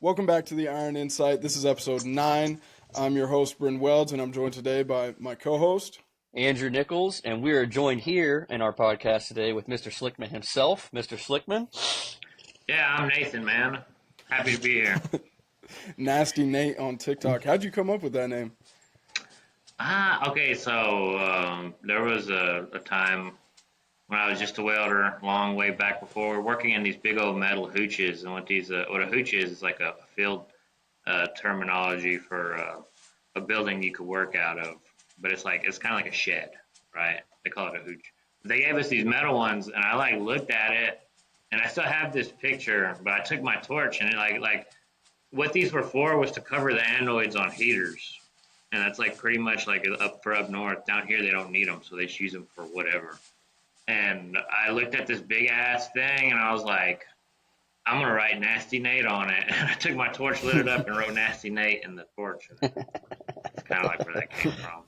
Welcome back to the Iron Insight. This is episode 9. I'm your host, Bryn Welds, and I'm joined today by my co-host, Andrew Nichols, and we are joined here in our podcast today with Mr. Slickman himself. Mr. Slickman. Yeah, I'm Nathan, man. Happy to be here. NastyyNate on TikTok. How'd you come up with that name? Okay, so there was a time when I was just a welder, long way back before. We were working in these big old metal hooches, and what a hooch is like a field terminology for a building you could work out of, but it's kind of like a shed, right? They call it a hooch. They gave us these metal ones, and I looked at it, and I still have this picture, but I took my torch and it what these were for was to cover the anodes on heaters. And that's pretty much up north. Down here, they don't need them, so they just use them for whatever. And I looked at this big ass thing and I was like, I'm going to write NastyyNate on it. And I took my torch, lit it up, and wrote NastyyNate in the torch. And it's kind of where that came from.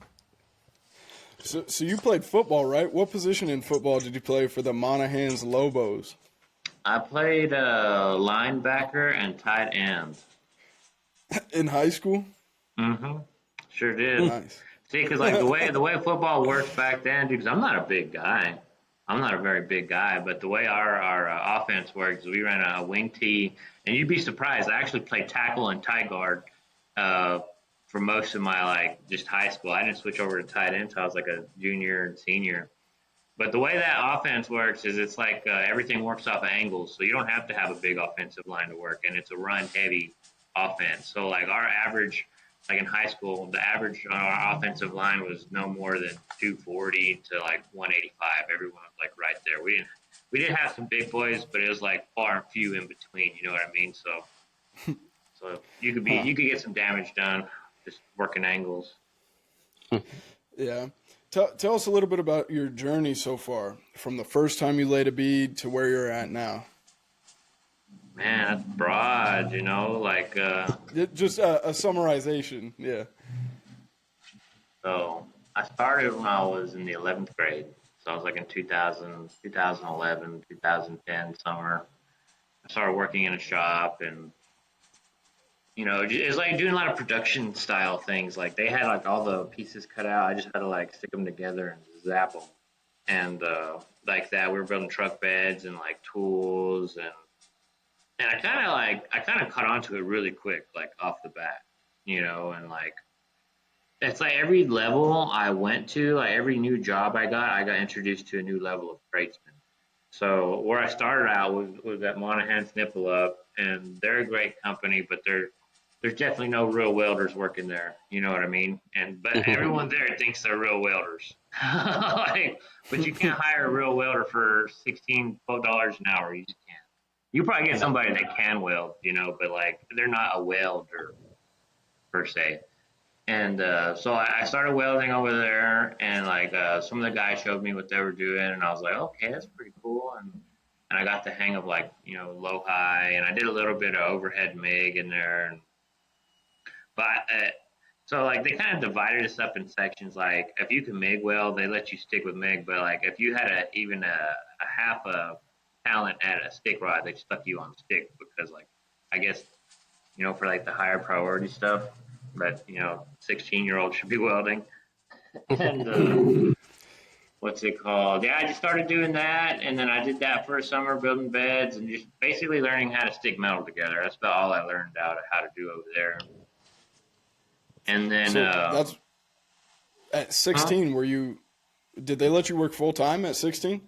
So you played football, right? What position in football did you play for the Monahans Lobos? I played linebacker and tight end. In high school? Mm-hmm. Sure did. Nice. See, because the way football works back then, dude, 'cause I'm not a big guy. I'm not a very big guy, but the way our offense works, we ran a wing tee, and you'd be surprised. I actually played tackle and tight guard for most of my just high school. I didn't switch over to tight end until I was a junior and senior. But the way that offense works is it's everything works off of angles, so you don't have to have a big offensive line to work, and it's a run-heavy offense. So our average, in high school, the average on our offensive line was no more than 240 to 185. Everyone was right there. We did have some big boys, but it was far and few in between. You know what I mean? So you could get some damage done just working angles. Yeah. Tell us a little bit about your journey so far, from the first time you laid a bead to where you're at now. Man, that's broad, Just a summarization, yeah. So I started when I was in the 11th grade. So I was in 2011, 2010 summer. I started working in a shop, and it's doing a lot of production style things. They had all the pieces cut out. I just had to stick them together and zap them. And that, we were building truck beds and tools, and I kind of caught on to it really quick, off the bat, and it's every level I went to, every new job I got introduced to a new level of tradesman. So where I started out was at Monahan's Nipple Up, and they're a great company, but there's definitely no real welders working there. You know what I mean? But everyone there thinks they're real welders. But you can't hire a real welder for $12 an hour. You just can't. You probably get somebody that can weld, but they're not a welder per se. And so I started welding over there, and some of the guys showed me what they were doing, and I was like, okay, that's pretty cool. And I got the hang of low high, and I did a little bit of overhead MIG in there. So they kind of divided us up in sections. If you can MIG weld, they let you stick with MIG, but if you had even a half a talent at a stick rod, they stuck you on stick because I guess for the higher priority stuff that 16-year-olds should be welding. And what's it called? Yeah, I just started doing that, and then I did that for a summer, building beds and just basically learning how to stick metal together. That's about all I learned how to do over there. And then that's at 16. Did they let you work full time at 16?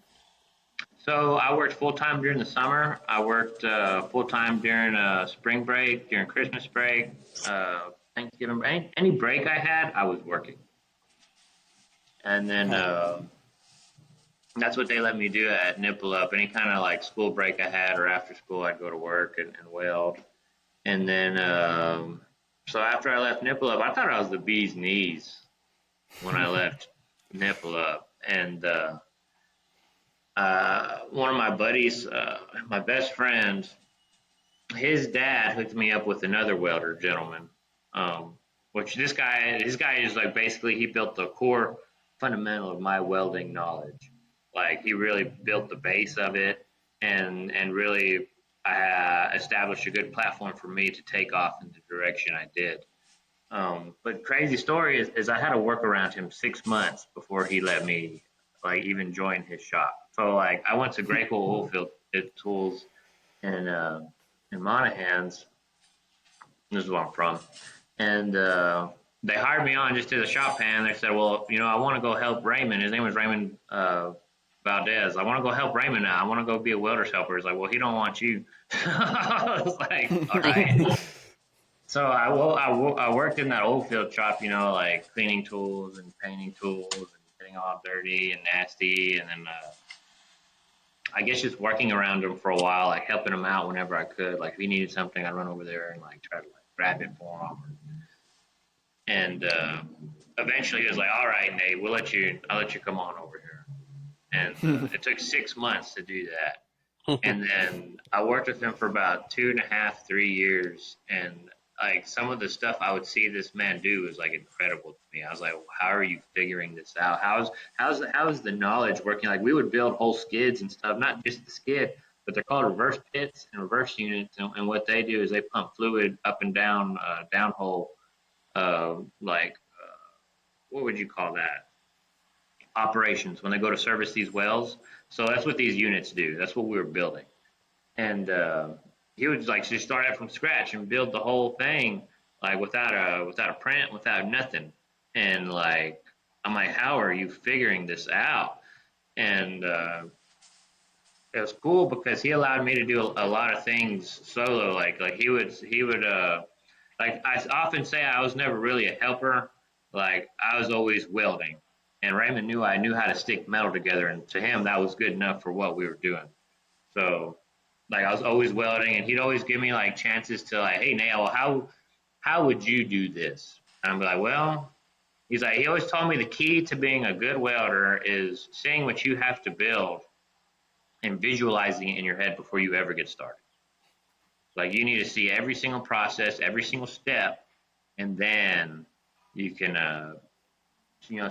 So I worked full-time during the summer. I worked full-time during spring break, during Christmas break, Thanksgiving break. Any break I had, I was working. And then that's what they let me do at Nipple Up. Any kind of school break I had or after school, I'd go to work and weld. And then so after I left Nipple Up, I thought I was the bee's knees when I left Nipple Up. And one of my buddies, my best friend, his dad hooked me up with another welder gentleman, which his guy is basically he built the core fundamental of my welding knowledge. He really built the base of it and really established a good platform for me to take off in the direction I did. But crazy story is I had to work around him 6 months before he let me like even join his shop. So like I went to Graco Oilfield Tools in Monahans. This is where I'm from, and they hired me on just as a shop hand. They said, well, I want to go help Raymond. His name was Raymond Valdez. I want to go help Raymond now. I want to go be a welder's helper. He's like, well, he don't want you. I was like, all right. So I worked in that old field shop, like cleaning tools and painting tools and getting all dirty and nasty. And then I guess just working around him for a while, like helping him out whenever I could. Like if he needed something, I'd run over there and like try to like grab it for him. And eventually he was like, all right, Nate, I'll let you come on over here. And it took 6 months to do that. And then I worked with him for about 2.5, 3 years. And like some of the stuff I would see this man do was like incredible to me. I was like, how are you figuring this out? How's the knowledge working? Like we would build whole skids and stuff, not just the skid, but they're called reverse pits and reverse units. And what they do is they pump fluid up and down, downhole, what would you call that? Operations when they go to service these wells. So that's what these units do. That's what we were building. And he would like just start out from scratch and build the whole thing like without a print, without nothing. And like I'm like, how are you figuring this out? And it was cool because he allowed me to do a lot of things solo. Like he would like I often say I was never really a helper. Like I was always welding. And Raymond knew I knew how to stick metal together, and to him that was good enough for what we were doing. So like I was always welding, and he'd always give me like chances to like, hey Nate, well, how would you do this? And I'm like, well, he always told me the key to being a good welder is seeing what you have to build and visualizing it in your head before you ever get started. Like you need to see every single process, every single step, and then you can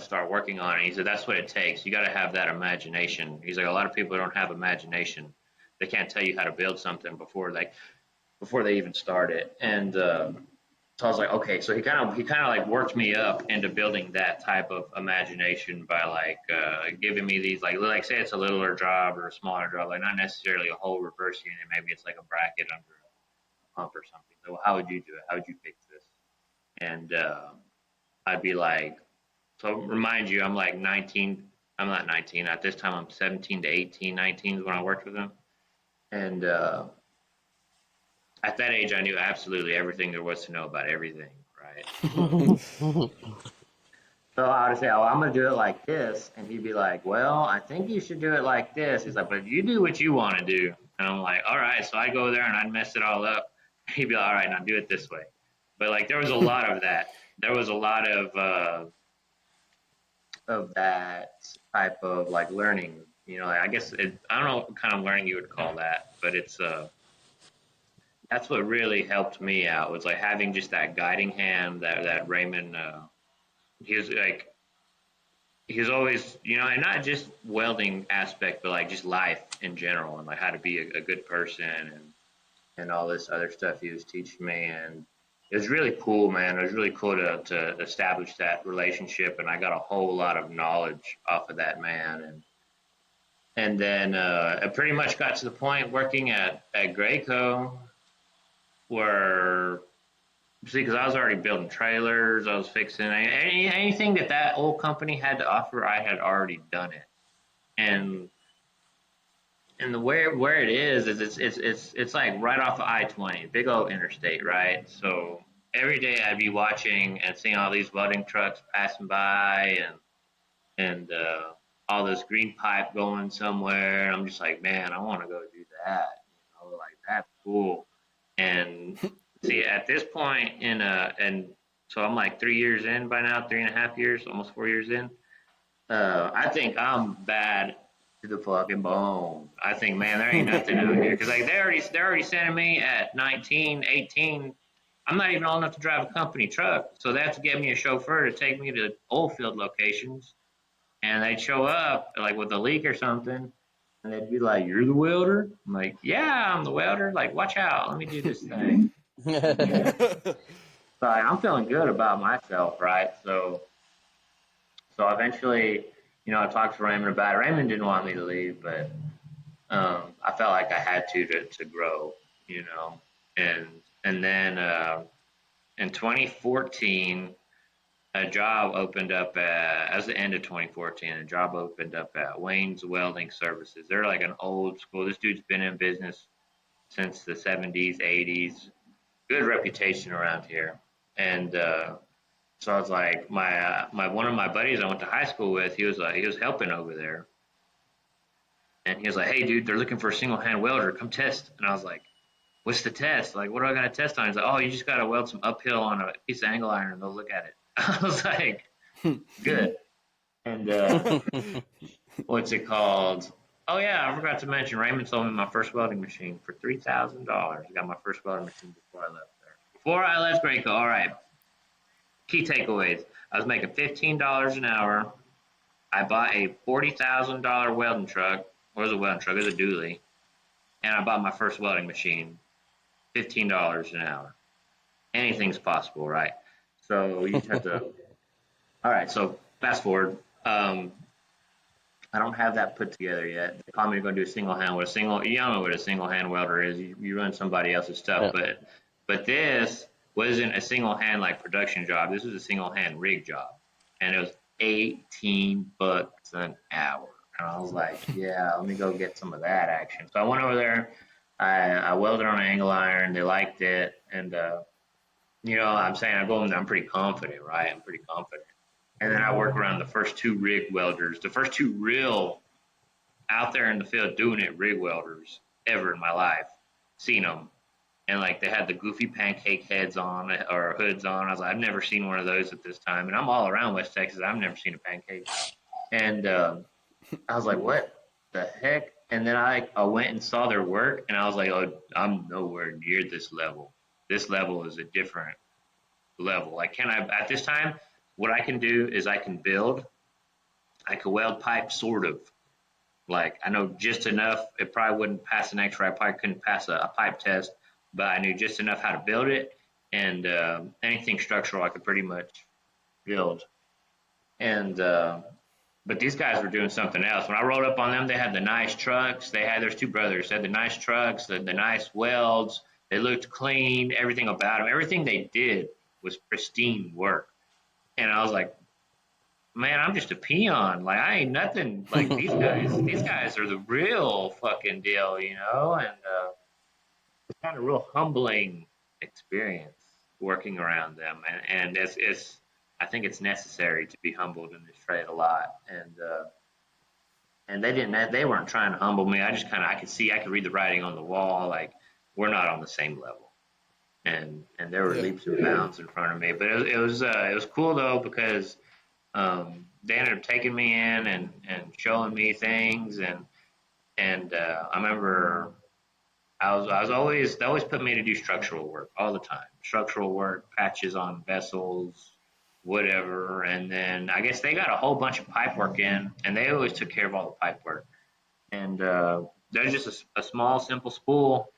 start working on it. He said that's what it takes. You got to have that imagination. He's like, a lot of people don't have imagination. They can't tell you how to build something before they even start it. And so I was like, okay. So he kind of like worked me up into building that type of imagination by like giving me these like say it's a littler job or a smaller job, like not necessarily a whole reverse unit. Maybe it's like a bracket under a pump or something. So how would you do it? How would you fix this? And I'd be like, so remind you, I'm like 19. I'm not 19 at this time. I'm 17 to 18, 19 is when I worked with him. And at that age, I knew absolutely everything there was to know about everything, right? So I would say, oh, I'm going to do it like this. And he'd be like, well, I think you should do it like this. He's like, but you do what you want to do. And I'm like, all right. So I'd go there and I'd mess it all up. He'd be like, all right, now do it this way. But like there was a lot of that. There was a lot of that type of like learning, like, I guess I don't know what kind of learning you would call that, but it's that's what really helped me out was like having just that guiding hand that Raymond he was always and not just welding aspect but like just life in general and like how to be a good person and all this other stuff he was teaching me. And it was really cool, man. It was really cool to establish that relationship, and I got a whole lot of knowledge off of that man. And then it pretty much got to the point working at Graco where, see, because I was already building trailers, I was fixing anything that old company had to offer, I had already done it. And the where it is it's like right off of I-20, big old interstate, right? So every day I'd be watching and seeing all these welding trucks passing by and all this green pipe going somewhere. And I'm just like, man, I want to go do that. Like that's cool. And see, at this point and so I'm like 3 years in by now, 3.5 years, almost 4 years in. I think I'm bad to the fucking bone. I think, man, there ain't nothing out here. Because like they're already sending me at 19, 18. I'm not even old enough to drive a company truck. So they have to get me a chauffeur to take me to oil field locations. And they'd show up like with a leak or something. And they'd be like, "You're the welder?" I'm like, "Yeah, I'm the welder. Like, watch out. Let me do this thing." So I'm feeling good about myself, right? So eventually, I talked to Raymond about it. Raymond didn't want me to leave, but I felt like I had to grow, you know. And and then in 2014, a job opened up as the end of 2014. A job opened up at Wayne's Welding Services. They're like an old school. This dude's been in business since the 70s, 80s. Good reputation around here. And so I was like, my one of my buddies I went to high school with, he was helping over there, and he was like, "Hey, dude, they're looking for a single hand welder. Come test." And I was like, "What's the test? Like, what do I got to test on?" He's like, "Oh, you just got to weld some uphill on a piece of angle iron, and they'll look at it." I was like, "Good." And what's it called? Oh yeah, I forgot to mention. Raymond sold me my first welding machine for $3,000. I got my first welding machine before I left there. Before I left Graco, all right. Key takeaways: I was making $15 an hour. I bought a $40,000 welding truck. It was a welding truck. It was a dually, and I bought my first welding machine. $15 an hour. Anything's possible, right? So you just have to. All right. So fast forward. I don't have that put together yet. They call me to go do a single hand with a single. You don't know what a single hand welder is. You run somebody else's stuff, Yeah. but this wasn't a single hand like production job. This was a single hand rig job, and it was $18 an hour. And I was like, yeah, let me go get some of that action. So I went over there. I welded on an angle iron. They liked it, and I'm saying I go in there. I'm pretty confident, right? I'm pretty confident. And then I work around the first two rig welders, the first two real out there in the field doing it rig welders ever in my life. Seen them. And like they had the goofy pancake heads on or hoods on. I was like, I've never seen one of those at this time. And I'm all around West Texas. I've never seen a pancake. And I was like, what the heck? And then I went and saw their work and I was like, oh, I'm nowhere near this level. This level is a different level. Like, at this time, what I can do is I can build, I can weld pipe, sort of. Like, I know just enough. It probably wouldn't pass an X-ray. I probably couldn't pass a pipe test, but I knew just enough how to build it. And anything structural, I could pretty much build. And but these guys were doing something else. When I rolled up on them, they had the nice trucks. There's two brothers. They had the nice trucks, the nice welds. They looked clean. Everything about them, everything they did was pristine work. And I was like, man, I'm just a peon. Like I ain't nothing like these guys. These guys are the real fucking deal, And it's kind of a real humbling experience working around them, and it's I think it's necessary to be humbled in this trade a lot. And they weren't trying to humble me. I just kind of I could read the writing on the wall. Like we're not on the same level. And there were Yeah. leaps and bounds in front of me, but it was cool though because they ended up taking me in and showing me things and I remember I was always they always put me to do structural work all the time. Structural work, patches on vessels, whatever. And then I guess they got a whole bunch of pipe work in, and they always took care of all the pipe work. And there's just a small, simple spool.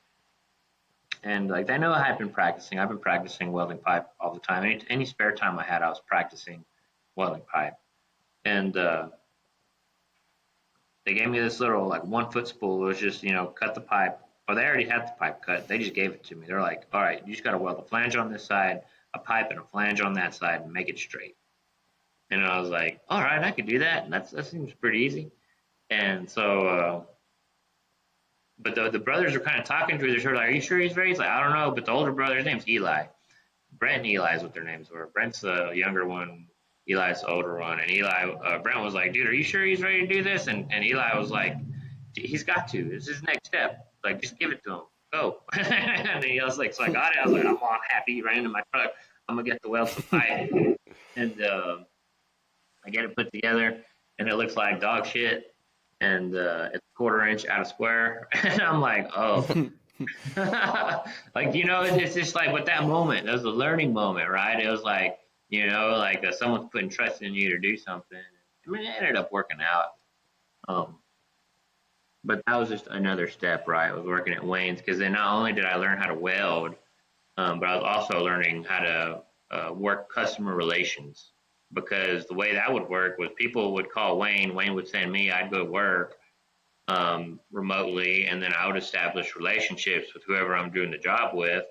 And like they know I had been practicing. I've been practicing welding pipe all the time. Any spare time I had, I was practicing welding pipe. And they gave me this little like 1 foot spool. It was just cut the pipe. Or they already had the pipe cut. They just gave it to me. They're like, all right, you just got to weld a flange on this side, a pipe and a flange on that side, and make it straight. And I was like, all right, I could do that. And that seems pretty easy. And so, but the brothers were kind of talking to each other, like, are you sure he's ready? He's like, I don't know. But the older brother, his name's Eli. Brent and Eli is what their names were. Brent's the younger one. Eli's the older one. And Brent was like, dude, are you sure he's ready to do this? And Eli was like, he's got to. This is his next step. Like, just give it to him. Go. And he was like, so I got it. I was like, I'm all happy. Ran into my truck. I'm going to get the weld supply. And I get it put together, and it looks like dog shit. And it's 1/4 inch out of square. And I'm like, oh. Like, it's just like with that moment, it was a learning moment, right? It was like, like someone's putting trust in you to do something. I mean, it ended up working out. but that was just another step, right? I was working at Wayne's because then not only did I learn how to weld, but I was also learning how to work customer relations, because the way that would work was people would call Wayne, Wayne would send me, I'd go to work remotely, and then I would establish relationships with whoever I'm doing the job with,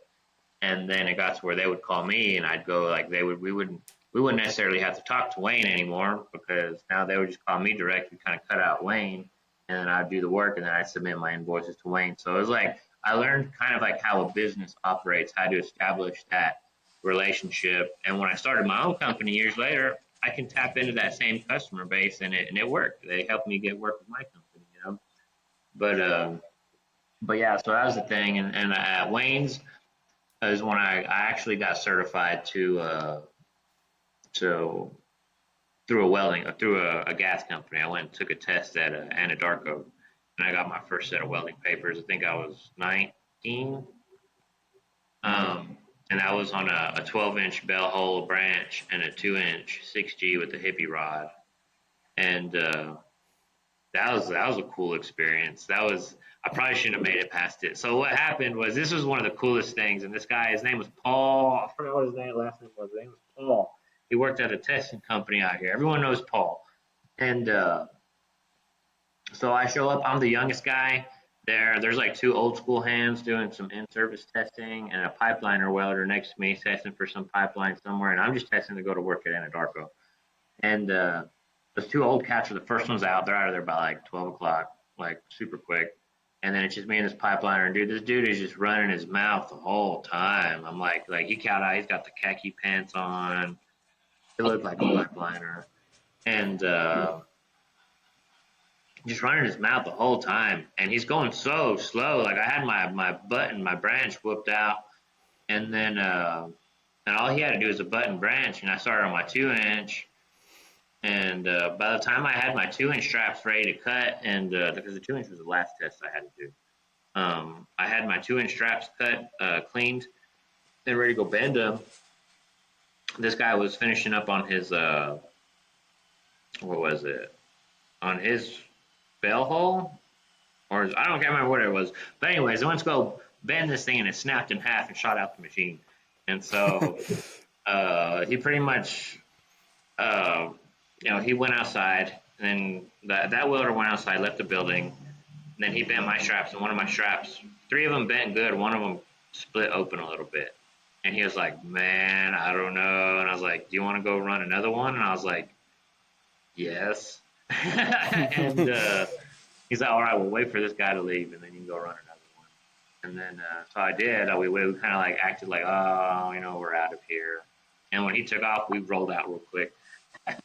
and then it got to where they would call me, and I'd go like we wouldn't necessarily have to talk to Wayne anymore, because now they would just call me directly, kind of cut out Wayne, and then I'd do the work, and then I'd submit my invoices to Wayne. So it was like I learned kind of like how a business operates, how to establish that relationship. And when I started my own company years later, I can tap into that same customer base, and it worked. They helped me get work with my company, you know. But yeah, so that was the thing. And at Wayne's is when I actually got certified to through a welding through a gas company. I went and took a test at Anadarko, and I got my first set of welding papers. I think I was 19, and that was on a 12-inch bell hole branch and a 2-inch 6G with a hippie rod, and that was a cool experience. I probably shouldn't have made it past it. So what happened was, this was one of the coolest things, and this guy, his name was Paul. I forgot what his last name was. His name was Paul. He worked at a testing company out here. Everyone knows Paul. And so I show up. I'm the youngest guy there. There's like two old school hands doing some in-service testing, and a pipeliner welder next to me testing for some pipeline somewhere. And I'm just testing to go to work at Anadarko. And those two old cats are the first ones out. They're out of there by like 12 o'clock, like super quick. And then it's just me and this pipeliner. And dude, this dude is just running his mouth the whole time. I'm like he count out. He's got the khaki pants on. It looked like a pipeliner. And just running his mouth the whole time. And he's going so slow. Like, I had my button, my branch whooped out. And then and all he had to do was a button branch. And I started on my 2-inch. And by the time I had my 2-inch straps ready to cut, and because the 2-inch was the last test I had to do, I had my 2-inch straps cut, cleaned, and ready to go bend them. This guy was finishing up on his what was it? On his bell hole, or I don't remember what it was. But anyways, I went to go bend this thing, and it snapped in half and shot out the machine. And so he pretty much, he went outside, and then that welder went outside, left the building, and then he bent my straps, and one of my straps, 3 of them bent good, one of them split open a little bit. And he was like, man, I don't know. And I was like, do you want to go run another one? And I was like, yes. And he's like, all right, we'll wait for this guy to leave, and then you can go run another one. And then so I did. We kind of like acted like, oh, we're out of here. And when he took off, we rolled out real quick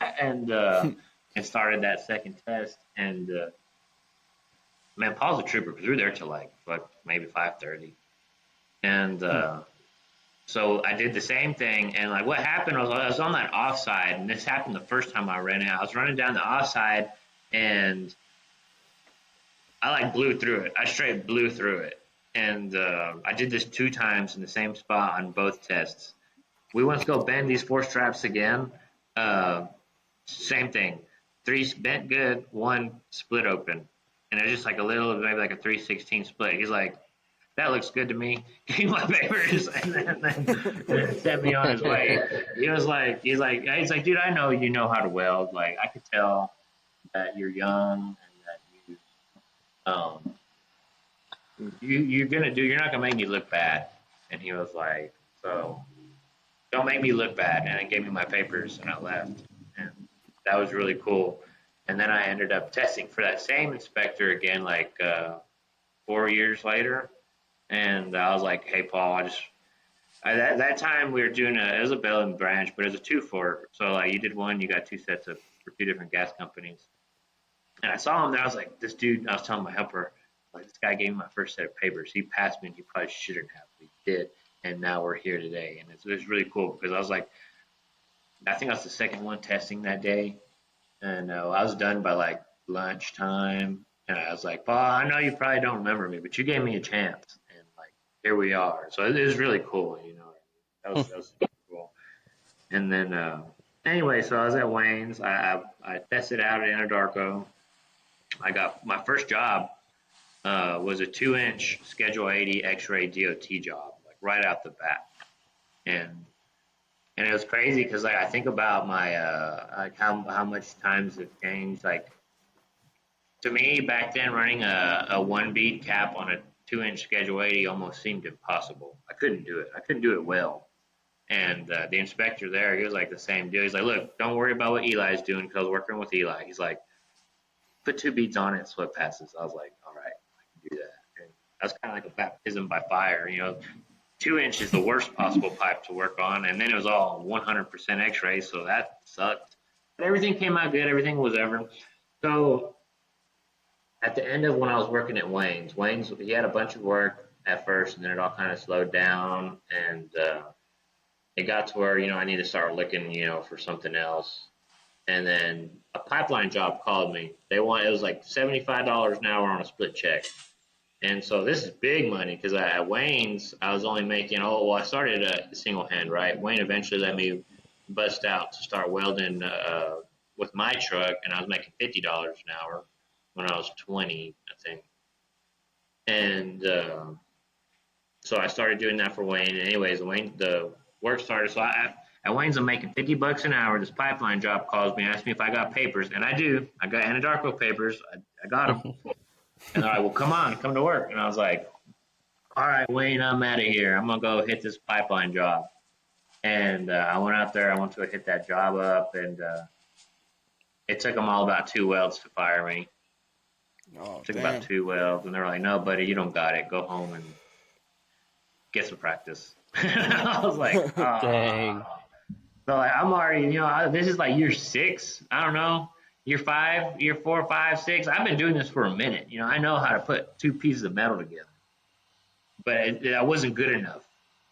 and started that second test. And man, Paul's a trooper, because we were there till like maybe 5:30. And so I did the same thing, and like what happened was, I was on that offside, and this happened the first time I ran out. I was running down the offside, and I like blew through it. I straight blew through it, and I did this 2 times in the same spot on both tests. We went to go bend these 4 straps again. Same thing. 3 bent good, 1 split open, and it was just like a little, maybe like a 3/16 split. He's like, that looks good to me. Give me my papers, and then sent me on his way. He's like, dude, I know you know how to weld. Like, I could tell that you're young, and that you're not gonna make me look bad. And he was like, so don't make me look bad. And he gave me my papers, and I left. And that was really cool. And then I ended up testing for that same inspector again, like 4 years later. And I was like, hey, Paul, that time we were doing it was a bell and branch, but it was a 2-for. So like, you did one, you got 2 sets for 2 different gas companies. And I saw him there. I was like, this dude, I was telling my helper, like, this guy gave me my first set of papers. He passed me, and he probably shouldn't have, but he did. And now we're here today. And it was really cool, because I was like, I think I was the second one testing that day. And I was done by like lunchtime. And I was like, Paul, I know you probably don't remember me, but you gave me a chance. And like, here we are. So it was really cool, That was super cool. And then, anyway, so I was at Wayne's. I tested out at Anadarko. I got my first job. was a 2-inch Schedule 80 X-ray DOT job, like right out the bat. And it was crazy because like I think about my like how much times have changed. Like to me back then, running a one bead cap on a 2-inch Schedule 80 almost seemed impossible. I couldn't do it. I couldn't do it well. And the inspector there, he was like the same deal. He's like, look, don't worry about what Eli's doing because I was working with Eli. He's like, put 2 beads on it, so it passes. I was like, all right, I can do that. And that's kind of like a baptism by fire. 2-inch is the worst possible pipe to work on, and then it was all 100% X-ray, so that sucked. But everything came out good. Everything was ever. So at the end of when I was working at Wayne's, he had a bunch of work at first, and then it all kind of slowed down, and it got to where I need to start looking for something else. And then a pipeline job called me. It was like $75 an hour on a split check. And so this is big money because at Wayne's, I was only making, I started a single hand, right? Wayne eventually let me bust out to start welding with my truck, and I was making $50 an hour when I was 20, I think. And so I started doing that for Wayne. And anyways, the work started. So at Wayne's, I'm making $50 an hour. This pipeline job calls me, asks me if I got papers, and I do. I got Anadarko papers. I got them. And they're like, well, come to work. And I was like, all right, Wayne, I'm out of here. I'm going to go hit this pipeline job. And I went out there. I went to hit that job up, and it took them all about 2 welds to fire me. Oh, It took damn. about 2 welds. And they're like, no, buddy, you don't got it. Go home and get some practice. I was like, oh. Dang. So like, I'm already, this is like year 6. I don't know. Year 5, year 4, 5, 6. I've been doing this for a minute. I know how to put 2 pieces of metal together. But that wasn't good enough.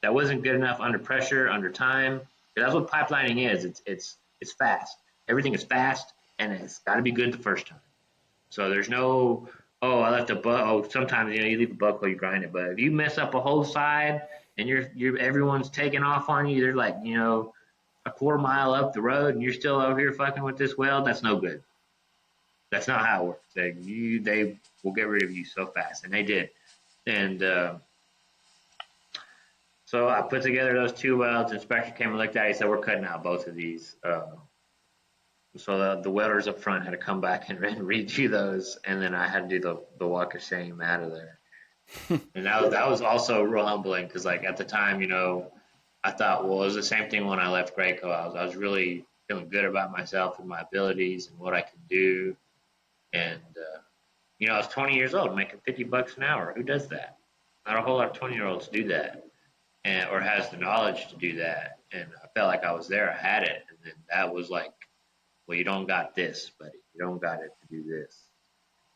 That wasn't good enough under pressure, under time. That's what pipelining is. It's fast. Everything is fast, and it's got to be good the first time. So there's no, I left a buck. Oh, sometimes you leave a buck while you grind it. But if you mess up a whole side and everyone's taking off on you, they're like a quarter mile up the road, and you're still over here fucking with this weld. That's no good. That's not how it works. They will get rid of you so fast, and they did. And so I put together those 2 welds. Inspector came and looked at it. He said, we're cutting out both of these. So the welders up front had to come back and redo those, and then I had to do the walk of shame out of there. And that was also real humbling because, like, at the time, I thought, well, it was the same thing when I left Graco. I was really feeling good about myself and my abilities and what I could do. And, I was 20 years old making $50 an hour. Who does that? Not a whole lot of 20-year-olds do that. Or has the knowledge to do that. And I felt like I was there. I had it. And then that was like, well, you don't got this, buddy. You don't got it to do this.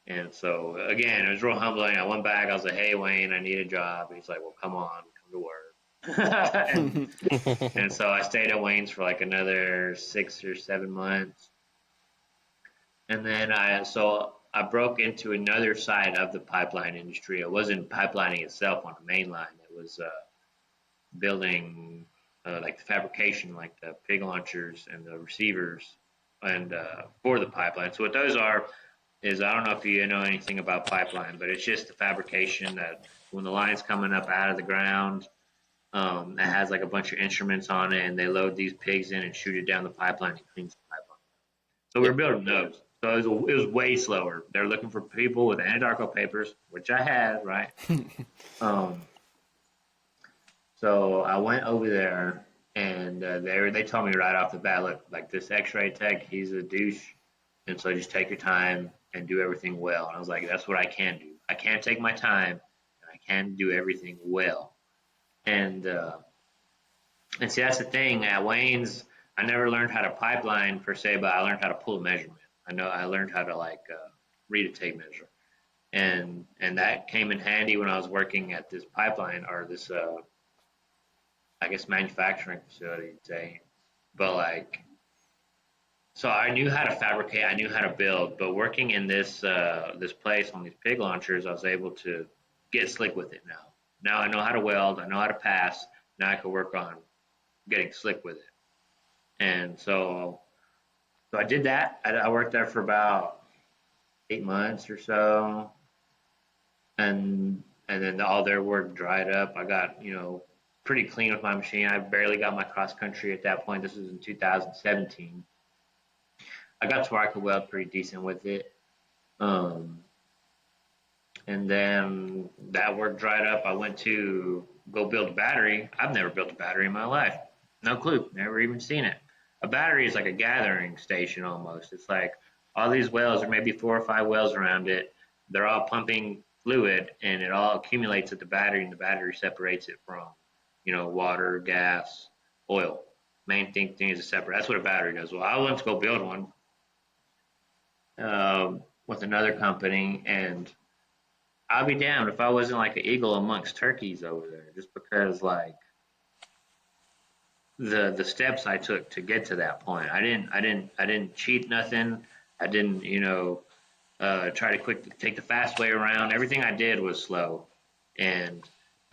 And so, again, it was real humbling. I went back. I was like, hey, Wayne, I need a job. And he's like, well, come on, come to work. and so I stayed at Wayne's for like another 6 or 7 months. And then I broke into another side of the pipeline industry. It wasn't pipelining itself on the main line. It was building like the fabrication, like the pig launchers and the receivers, and for the pipeline. So what those are is, I don't know if you know anything about pipeline, but it's just the fabrication that when the line's coming up out of the ground, it has like a bunch of instruments on it, and they load these pigs in and shoot it down the pipeline and cleans the pipeline. So we were building those. So it was way slower. They're looking for people with Anadarko papers, which I had, right? So I went over there, and they told me right off the bat, look, like this X-ray tech, he's a douche, and so just take your time and do everything well. And I was like, that's what I can do. I can take my time, and I can do everything well. And see, that's the thing at Wayne's. I never learned how to pipeline per se, but I learned how to pull a measurement. I learned how to read a tape measure, and that came in handy when I was working at this pipeline, or this I guess manufacturing facility, you'd say. But so I knew how to fabricate, I knew how to build, but working in this place on these pig launchers, I was able to get slick with it now. Now I know how to weld, I know how to pass, now I can work on getting slick with it. And so I did that. I worked there for about 8 months or so. and then all their work dried up. I got, pretty clean with my machine. I barely got my cross country at that point. This was in 2017. I got to where I could weld pretty decent with it. Um, and then that work dried up. I went to go build a battery. I've never built a battery in my life. No clue. Never even seen it. A battery is like a gathering station almost. It's like all these wells, or maybe 4 or 5 wells around it. They're all pumping fluid, and it all accumulates at the battery, and the battery separates it from, water, gas, oil. Main thing is to separate. That's what a battery does. Well, I went to go build one with another company, and I'll be damned if I wasn't like an eagle amongst turkeys over there, just because like the steps I took to get to that point. I didn't cheat nothing. I didn't, try to take the fast way around. Everything I did was slow, and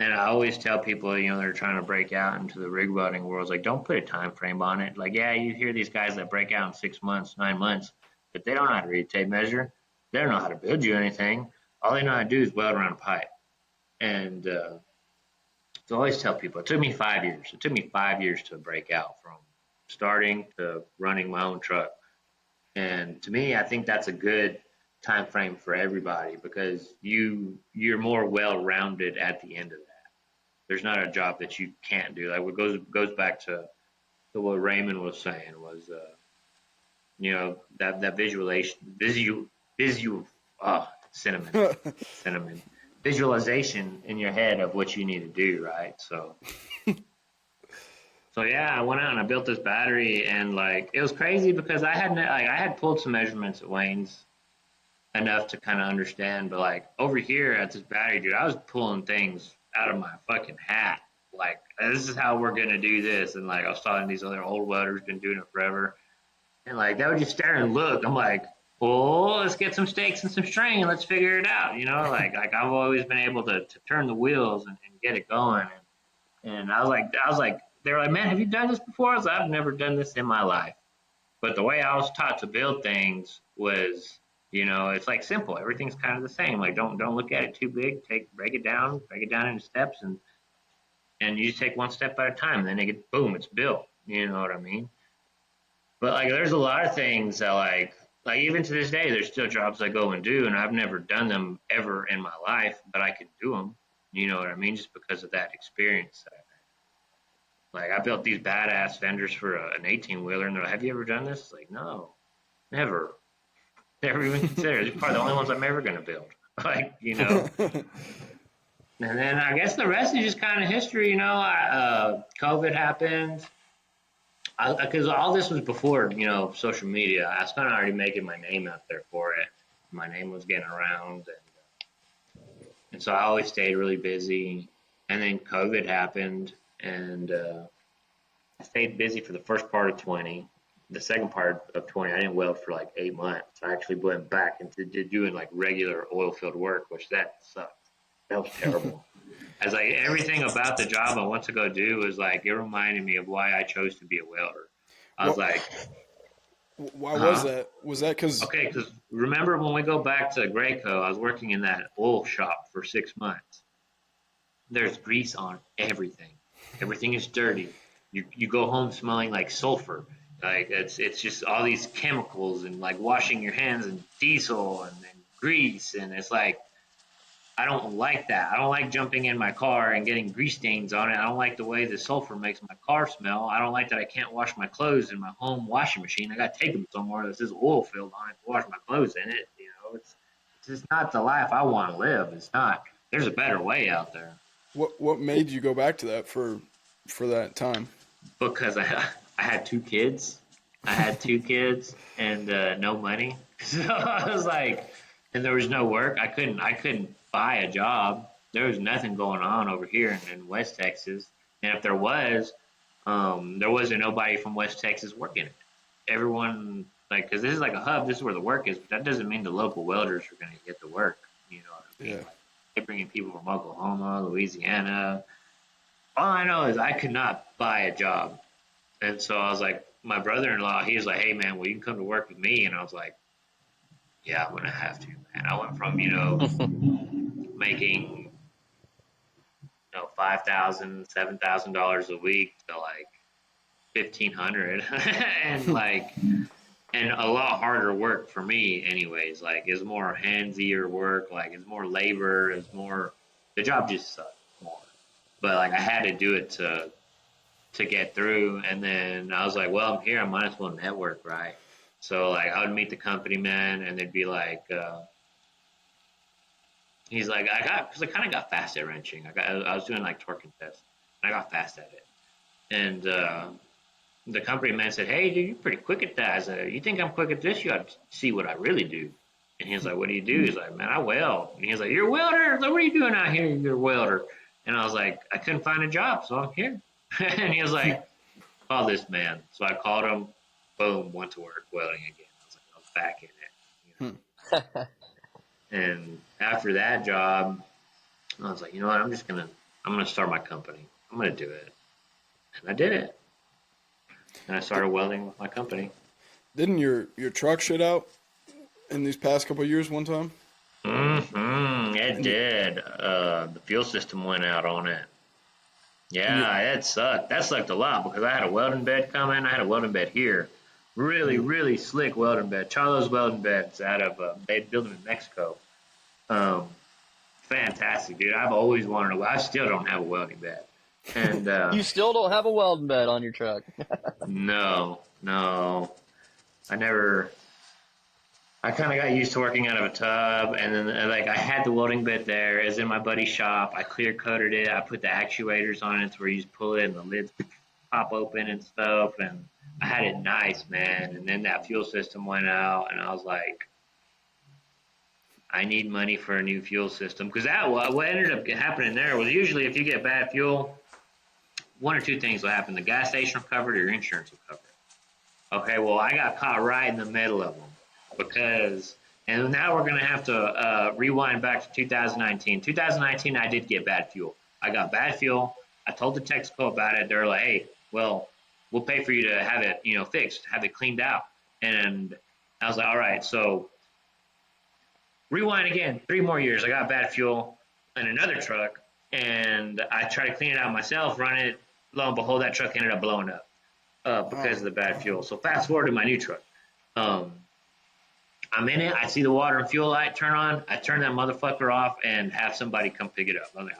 I always tell people, they're trying to break out into the rig welding world, it's like, don't put a time frame on it. Like, yeah, you hear these guys that break out in 6 months, 9 months, but they don't know how to read tape measure. They don't know how to build you anything. All they know how to do is weld around a pipe. And so I always tell people, it took me 5 years. It took me 5 years to break out from starting to running my own truck. And to me, I think that's a good time frame for everybody, because you're more well-rounded at the end of that. There's not a job that you can't do. Like, what goes back to what Raymond was saying was, that cinnamon, cinnamon visualization in your head of what you need to do, right? So yeah, I went out and I built this battery, and like it was crazy because I had pulled some measurements at Wayne's enough to kind of understand, but like over here at this battery, dude, I was pulling things out of my fucking hat. Like, this is how we're gonna do this, and like I was talking to these other old welders, been doing it forever, and like they would just stare and look. I'm like, well, let's get some stakes and some string and let's figure it out. Like I've always been able to turn the wheels and get it going. And I was like, they were like, man, have you done this before? I was like, I've never done this in my life. But the way I was taught to build things was, it's like simple. Everything's kind of the same. Like, don't look at it too big. Break it down into steps, and you just take one step at a time. And then boom, it's built. You know what I mean? But like, there's a lot of things that like even to this day, there's still jobs I go and do, and I've never done them ever in my life, but I can do them. You know what I mean? Just because of that experience. Like, I built these badass fenders for an 18-wheeler, and they're like, have you ever done this? It's like, no, never even considered. These are probably the only ones I'm ever going to build. Like, And then I guess the rest is just kind of history. COVID happened. Because all this was before, social media. I was kind of already making my name out there for it. My name was getting around, and so I always stayed really busy. And then COVID happened, and I stayed busy for the first part of 20. The second part of 20, I didn't weld for like 8 months. I actually went back into doing like regular oil field work, which that sucked. That was terrible. As like everything about the job I want to go do was like, it reminded me of why I chose to be a welder. I was like, why was that? Was that because? Okay, because remember when we go back to Graco, I was working in that oil shop for 6 months. There's grease on everything. Everything is dirty. You go home smelling like sulfur. Like, it's just all these chemicals, and like washing your hands and diesel and grease, and it's like, I don't like that. I don't like jumping in my car and getting grease stains on it. I don't like the way the sulfur makes my car smell. I don't like that I can't wash my clothes in my home washing machine. I got to take them somewhere that says oil field on it to wash my clothes in it. It's just not the life I want to live. It's not. There's a better way out there. What made you go back to that for that time? Because I had 2 kids. And no money. So I was like, and there was no work. I couldn't buy a job. There was nothing going on over here in West Texas. And if there was, there wasn't nobody from West Texas working it. Everyone, like, because this is like a hub, this is where the work is, but that doesn't mean the local welders are going to get the work. You know what I mean? Yeah. They bring in people from Oklahoma, Louisiana. All I know is I could not buy a job. And so I was like, my brother-in-law, he was like, hey, man, well, you can come to work with me. And I was like, yeah, I'm going to have to, man. I went from, making $5,000, $7,000 a week to like 1,500, and like and a lot harder work for me, anyways. Like it's more handsier work, like it's more labor, it's more. The job just sucked more, but like I had to do it to get through. And then I was like, well, I'm here, I might as well network, right? So like I would meet the company man, and they'd be like, he's like, because I kind of got fast at wrenching. I was doing like torque and test, and I got fast at it. And the company man said, hey, dude, you're pretty quick at that. I said, you think I'm quick at this? You ought to see what I really do. And he's like, what do you do? He's like, man, I weld. And he's like, you're a welder? I was like, what are you doing out here? You're a welder. And I was like, I couldn't find a job, so I'm here. And he was like, call this man. So I called him. Boom, went to work welding again. I was like, I'm back in it. You know? And after that job, I was like, you know what? I'm gonna start my company. I'm gonna do it. And I did it. And I started welding with my company. Didn't your truck shit out in these past couple of years one time? It did. The fuel system went out on it. Yeah, it sucked. That sucked a lot because I had a welding bed coming. I had a welding bed here. Really, really slick welding bed. Charlo's welding beds out of, they built them in Mexico. Fantastic, dude. I've always wanted I still don't have a welding bed. And You still don't have a welding bed on your truck. No. I kind of got used to working out of a tub, and then like I had the welding bit there. It was in my buddy's shop. I clear coated it. I put the actuators on it to where you just pull it and the lids pop open and stuff. And I had it nice, man. And then that fuel system went out, and I was like, I need money for a new fuel system, because what ended up happening there was usually if you get bad fuel, one or two things will happen: the gas station will cover it, or your insurance will cover it. Okay, well I got caught right in the middle of them. And now we're going to have to rewind back to 2019. 2019, I did get bad fuel. I got bad fuel. I told the Texaco about it. They're like, hey, well, we'll pay for you to have it, fixed, have it cleaned out. And I was like, all right, so rewind again, 3 more years. I got bad fuel in another truck, and I tried to clean it out myself, run it. Lo and behold, that truck ended up blowing up because of the bad fuel. So fast forward to my new truck. I'm in it. I see the water and fuel light turn on. I turn that motherfucker off and have somebody come pick it up. I'm like,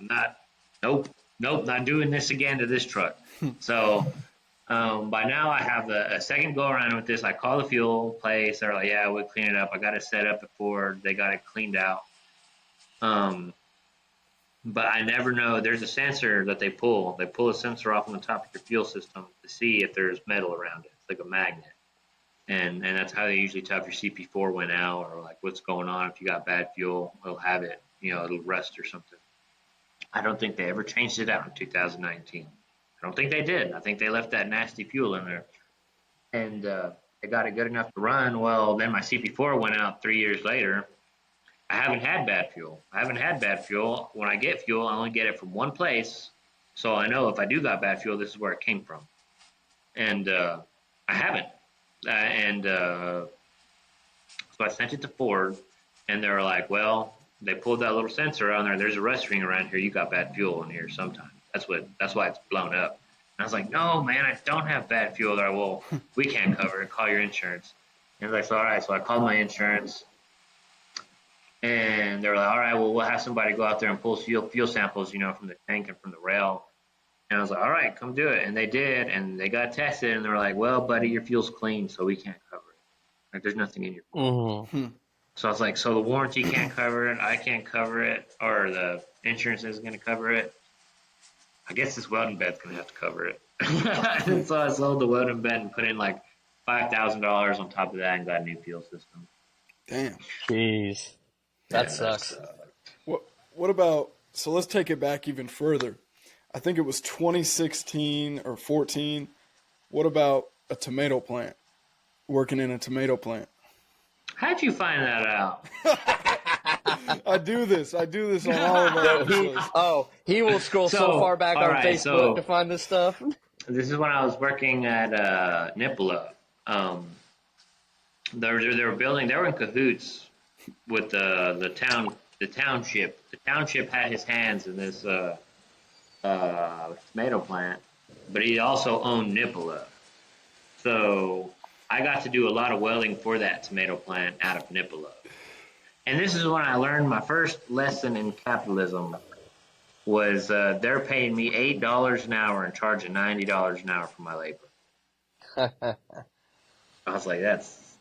nope, not doing this again to this truck. So by now I have a second go around with this. I call the fuel place. They're like, yeah, we'll clean it up. I got it set up before they got it cleaned out. But I never know. There's a sensor that they pull. They pull a sensor off on the top of your fuel system to see if there's metal around it. It's like a magnet. And that's how they usually tell if your CP4 went out or like what's going on. If you got bad fuel, they'll have it, it'll rust or something. I don't think they ever changed it out in 2019. I don't think they did. I think they left that nasty fuel in there. And they got it good enough to run. Well, then my CP4 went out 3 years later. I haven't had bad fuel. When I get fuel, I only get it from one place. So I know if I do got bad fuel, this is where it came from. And I haven't. So I sent it to Ford, and they were like, well, they pulled that little sensor on there. There's a rust ring around here. You got bad fuel in here sometimes. That's why it's blown up. And I was like, no, man, I don't have bad fuel. They're like, well, we can't cover it. Call your insurance. And I was like, all right. So I called my insurance, and they were like, all right, well, we'll have somebody go out there and pull fuel samples, from the tank and from the rail. And I was like, all right, come do it. And they did, and they got tested, and they were like, well, buddy, your fuel's clean, so we can't cover it. Like, there's nothing in your fuel. Mm-hmm. So I was like, so the warranty can't cover it, I can't cover it, or the insurance isn't going to cover it. I guess this welding bed's going to have to cover it. And so I sold the welding bed and put in like $5,000 on top of that and got a new fuel system. Damn. Jeez. That sucks. What about, so let's take it back even further. I think it was 2016 or 14. What about a tomato plant? Working in a tomato plant. How'd you find that out? I do this on all of our episodes. He will scroll so far back on Facebook to find this stuff. This is when I was working at Nippola. They were in cahoots with the town the township. The township had his hands in this tomato plant, but he also owned Nipolo. So I got to do a lot of welding for that tomato plant out of Nipolo. And this is when I learned my first lesson in capitalism was they're paying me $8 an hour and charging $90 an hour for my labor. I was like, that's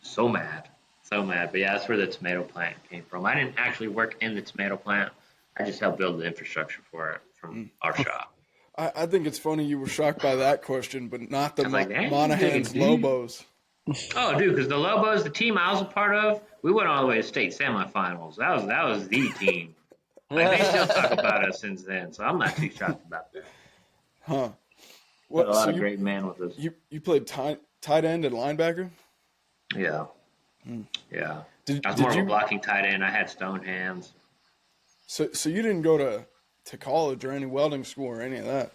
so mad. So mad. But yeah, that's where the tomato plant came from. I didn't actually work in the tomato plant. I just helped build the infrastructure for it from our shop. I think it's funny you were shocked by that question, but not the I was like, dang, Monahan's dude. Lobos. Oh, dude, because the Lobos, the team I was a part of, we went all the way to state semifinals. That was the team. Like, they still talk about us since then, so I'm not too shocked about that. Huh. Got a lot of great men with us. You played tight end and linebacker? Yeah. Yeah. I was Did more of you, a blocking tight end. I had stone hands. So you didn't go to college or any welding school or any of that?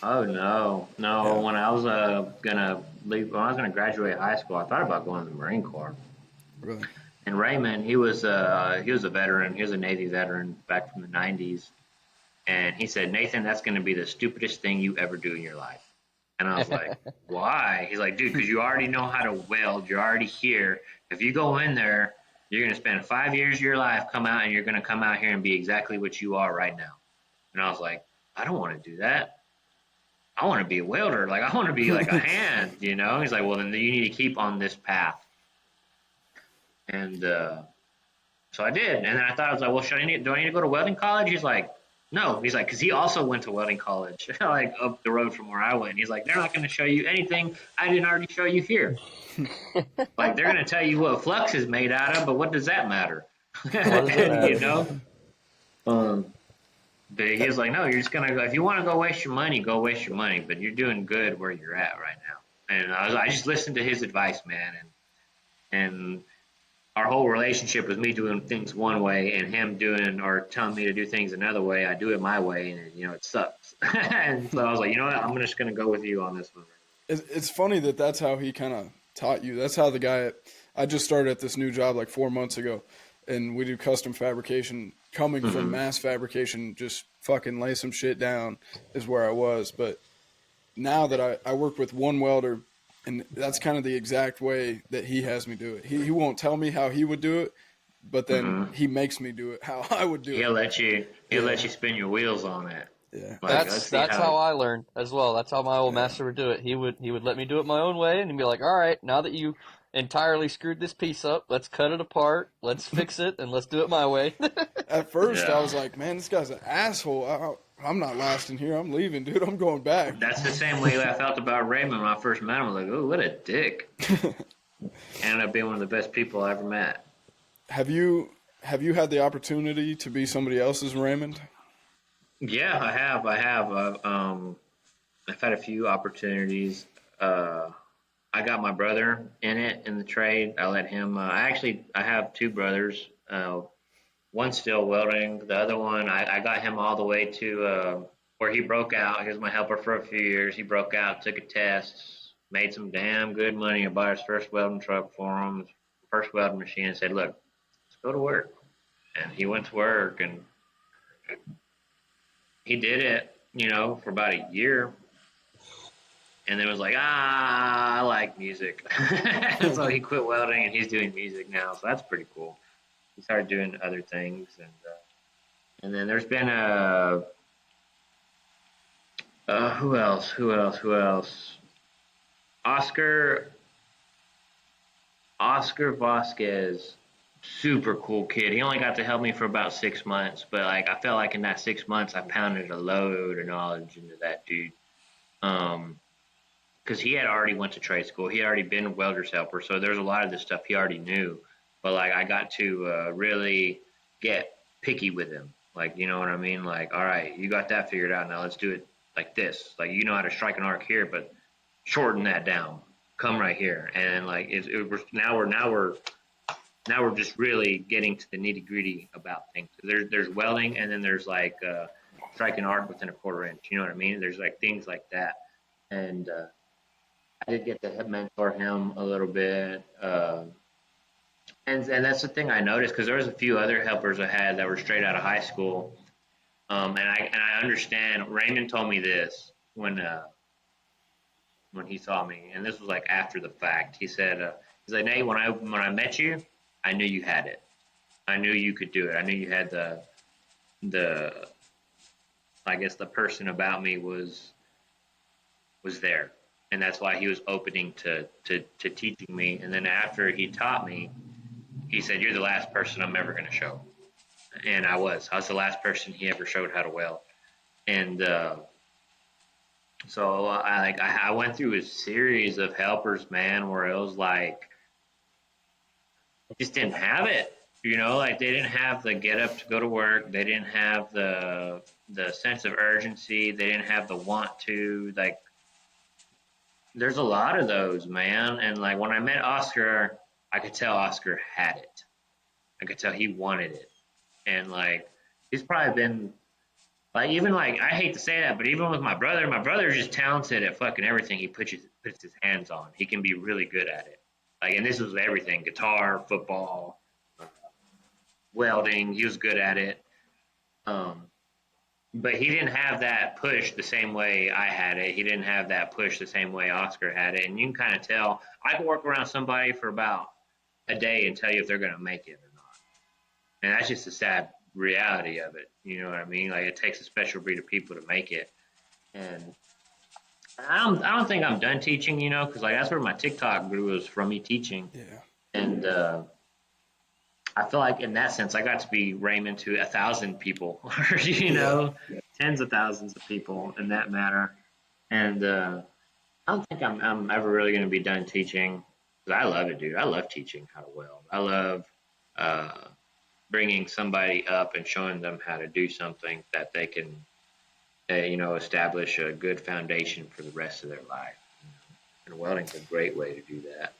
Oh, no. No, Yeah. when I was gonna leave, when I was gonna graduate high school, I thought about going to the Marine Corps. Really? And Raymond, he was a veteran. He was a Navy veteran back from the 90s. And he said, Nathan, that's going to be the stupidest thing you ever do in your life. And I was like, why? He's like, dude, because you already know how to weld. You're already here. If you go in there, you're going to spend 5 years of your life, come out, and you're going to come out here and be exactly what you are right now. And I was like, I don't want to do that. I want to be a welder. Like, I want to be like a hand, you know? He's like, well, then you need to keep on this path. And so I did. And then I thought, I was like, well, do I need to go to welding college? He's like, no. He's like, because he also went to welding college, like up the road from where I went. He's like, they're not going to show you anything I didn't already show you here. Like, they're going to tell you what flux is made out of, but what does that matter? You know? But he was like, no, you're just going to go. If you want to go waste your money, go waste your money. But you're doing good where you're at right now. And I just listened to his advice, man. And our whole relationship was me doing things one way and him doing or telling me to do things another way. I do it my way, and it sucks. And so I was like, you know what? I'm just going to go with you on this one. It's funny that's how he kind of taught you. That's how the guy I just started at this new job like 4 months ago, and we do custom fabrication. Coming from mass fabrication, just fucking lay some shit down is where I was. But now that I work with one welder, and that's kind of the exact way that he has me do it. He won't tell me how he would do it, but then he makes me do it how I would do it. He'll let you spin your wheels on it. Yeah, Like, that's how I learned as well. That's how my old master would do it. He would let me do it my own way, and he'd be like, "All right, now that you entirely screwed this piece up, let's cut it apart, let's fix it, and let's do it my way." At first, I was like, "Man, this guy's an asshole. I'm not lasting here. I'm leaving, dude. I'm going back." That's the same way I felt about Raymond when I first met him. I was like, "Oh, what a dick!" Ended up being one of the best people I ever met. Have you had the opportunity to be somebody else's Raymond? Yeah, I have. I've had a few opportunities. I got my brother in the trade. I let him. I have two brothers. One's still welding. The other one, I got him all the way to where he broke out. He was my helper for a few years. He broke out, took a test, made some damn good money. I bought his first welding truck for him, first welding machine, and said, "Look, let's go to work." And he went to work, and he did it, for about a year. And then was like, I like music. So he quit welding, and he's doing music now. So that's pretty cool. He started doing other things. And then there's been who else? Oscar Vasquez, super cool kid. He only got to help me for about 6 months, but like I felt like in that 6 months I pounded a load of knowledge into that dude. Because he had already went to trade school. He had already been a welder's helper, so there's a lot of this stuff he already knew. But like I got to really get picky with him. Like, you know what I mean? Like, all right, you got that figured out. Now let's do it like this. Like, you know how to strike an arc here, but shorten that down. Come right here. And like now we're just really getting to the nitty gritty about things. There's welding, and then there's like striking arc within a 1/4 inch. You know what I mean? There's like things like that. And I did get to mentor him a little bit. And that's the thing I noticed because there was a few other helpers I had that were straight out of high school. And I understand. Raymond told me this when he saw me, and this was like after the fact. He's like, Nate, when I met you, I knew you had it. I knew you could do it. I knew you had the I guess the person about me was there, and that's why he was opening to teaching me. And then after he taught me, he said, "You're the last person I'm ever going to show." And I was the last person he ever showed how to weld. And so I went through a series of helpers, man, where it was like I just didn't have it. Like they didn't have the get up to go to work. They didn't have the sense of urgency. They didn't have the want to. Like there's a lot of those, man. And like when I met Oscar, I could tell Oscar had it. I could tell he wanted it. And like he's probably been like even like I hate to say that, but even with my brother's just talented at fucking everything he puts his hands on. He can be really good at it. Like and this was everything: guitar, football, welding. He was good at it. Um, but he didn't have that push the same way I had it. He didn't have that push the same way Oscar had it. And you can kind of tell. I can work around somebody for about a day and tell you if they're going to make it or not. And that's just a sad reality of it. You know what I mean? Like it takes a special breed of people to make it. And I don't think I'm done teaching, because like that's where my TikTok grew was from me teaching. Yeah. And I feel like in that sense, I got to be Raymond to 1,000 people, or tens of thousands of people in that matter. And I don't think I'm ever really going to be done teaching because I love it, dude. I love teaching how to weld. I love bringing somebody up and showing them how to do something that they can, establish a good foundation for the rest of their life. And welding's a great way to do that.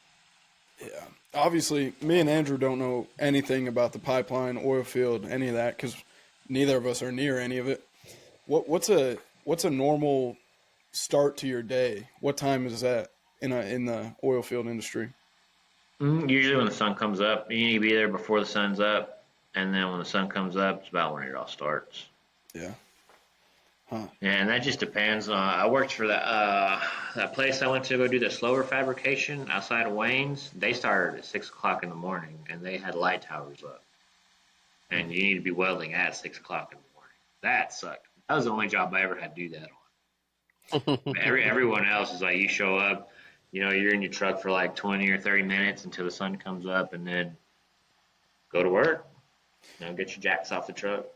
Yeah. Obviously, me and Andrew don't know anything about the pipeline, oil field, any of that, because neither of us are near any of it. What's a normal start to your day? What time is that in the oil field industry? Usually when the sun comes up, you need to be there before the sun's up, and then when the sun comes up, it's about when it all starts. Yeah. Huh. And that just depends. I worked for that place I went to go do the slower fabrication outside of Wayne's. They started at 6 o'clock in the morning, and they had light towers up. And you need to be welding at 6 o'clock in the morning. That sucked. That was the only job I ever had to do that on. Everyone else is like you show up, you're in your truck for like 20 or 30 minutes until the sun comes up, and then go to work. Get your jacks off the truck.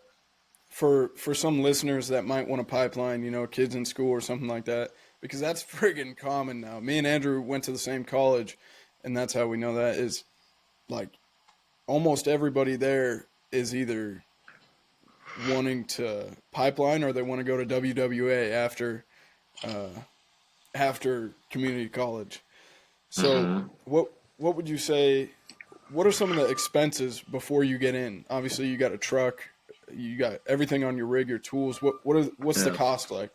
For some listeners that might want a pipeline, kids in school or something like that, because that's friggin' common now. Me and Andrew went to the same college, and that's how we know that is like almost everybody there is either wanting to pipeline or they want to go to WWA after community college. So what would you say? What are some of the expenses before you get in? Obviously, you got a truck. You got everything on your rig, your tools. What's the cost like?